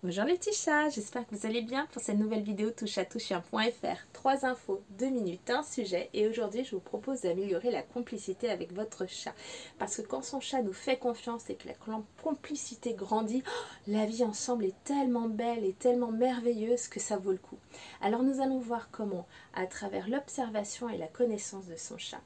Bonjour les petits chats, j'espère que vous allez bien pour cette nouvelle vidéo touche-à-tout-chien.fr. 3 infos, 2 minutes, un sujet et aujourd'hui je vous propose d'améliorer la complicité avec votre chat. Parce que quand son chat nous fait confiance et que la complicité grandit, la vie ensemble est tellement belle et tellement merveilleuse que ça vaut le coup. Alors nous allons voir comment, à travers l'observation et la connaissance de son chat,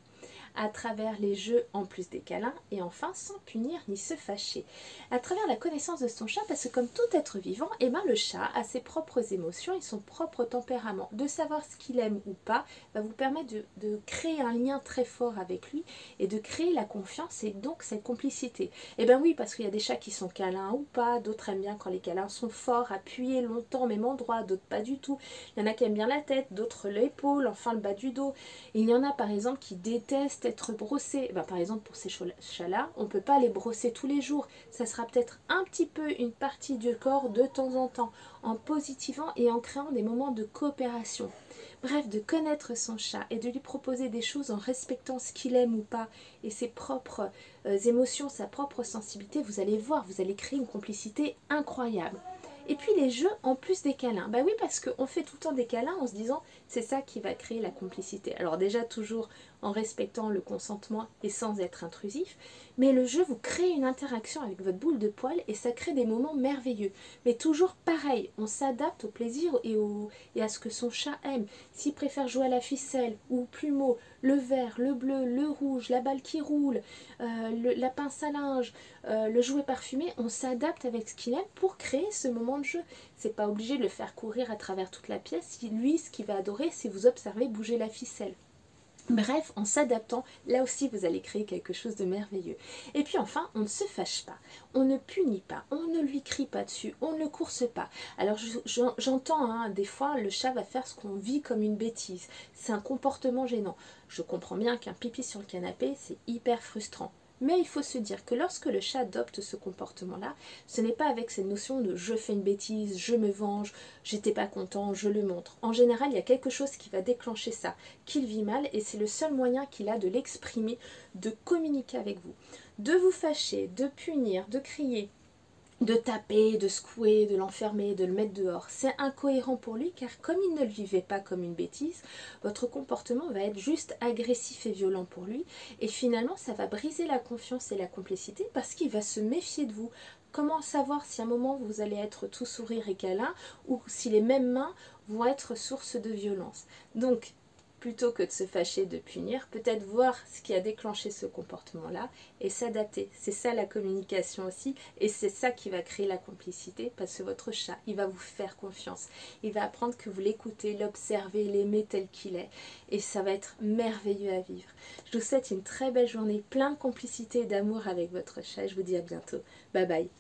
à travers les jeux en plus des câlins et enfin sans punir ni se fâcher. À travers la connaissance de son chat, parce que comme tout être vivant, le chat a ses propres émotions et son propre tempérament. De savoir ce qu'il aime ou pas va vous permettre de créer un lien très fort avec lui et de créer la confiance et donc cette complicité. Et ben oui, parce qu'il y a des chats qui sont câlins ou pas, d'autres aiment bien quand les câlins sont forts, appuyés longtemps au même endroit, d'autres pas du tout. Il y en a qui aiment bien la tête, d'autres l'épaule, enfin le bas du dos. Et il y en a par exemple qui détestent être brossés. Par exemple pour ces chats-là, on ne peut pas les brosser tous les jours. Ça sera peut-être un petit peu une partie du corps de temps en temps, en positivant et en créant des moments de coopération. Bref, de connaître son chat et de lui proposer des choses en respectant ce qu'il aime ou pas et ses propres émotions, sa propre sensibilité, vous allez voir, vous allez créer une complicité incroyable. Et puis les jeux en plus des câlins. Bah oui, parce qu'on fait tout le temps des câlins en se disant c'est ça qui va créer la complicité. Alors déjà toujours en respectant le consentement et sans être intrusif, mais le jeu vous crée une interaction avec votre boule de poil et ça crée des moments merveilleux. Mais toujours pareil, on s'adapte au plaisir et à ce que son chat aime. S'il préfère jouer à la ficelle ou au plumeau, le vert, le bleu, le rouge, la balle qui roule, la pince à linge, le jouet parfumé, on s'adapte avec ce qu'il aime pour créer ce moment de jeu. C'est pas obligé de le faire courir à travers toute la pièce. Si lui, ce qu'il va adorer, c'est vous observer bouger la ficelle. Bref, en s'adaptant, là aussi vous allez créer quelque chose de merveilleux. Et puis enfin, on ne se fâche pas, on ne punit pas, on ne lui crie pas dessus, on ne le course pas. Alors j'entends, des fois le chat va faire ce qu'on vit comme une bêtise. C'est un comportement gênant. Je comprends bien qu'un pipi sur le canapé, c'est hyper frustrant. Mais il faut se dire que lorsque le chat adopte ce comportement-là, ce n'est pas avec cette notion de je fais une bêtise, je me venge, j'étais pas content, je le montre. En général, il y a quelque chose qui va déclencher ça, qu'il vit mal, et c'est le seul moyen qu'il a de l'exprimer, de communiquer avec vous. De vous fâcher, de punir, de crier, de taper, de secouer, de l'enfermer, de le mettre dehors. C'est incohérent pour lui car comme il ne le vivait pas comme une bêtise, votre comportement va être juste agressif et violent pour lui et finalement ça va briser la confiance et la complicité parce qu'il va se méfier de vous. Comment savoir si à un moment vous allez être tout sourire et câlin ou si les mêmes mains vont être source de violence. Donc plutôt que de se fâcher, de punir, peut-être voir ce qui a déclenché ce comportement-là et s'adapter. C'est ça la communication aussi et c'est ça qui va créer la complicité parce que votre chat, il va vous faire confiance. Il va apprendre que vous l'écoutez, l'observez, l'aimez tel qu'il est et ça va être merveilleux à vivre. Je vous souhaite une très belle journée, plein de complicité et d'amour avec votre chat. Je vous dis à bientôt. Bye bye.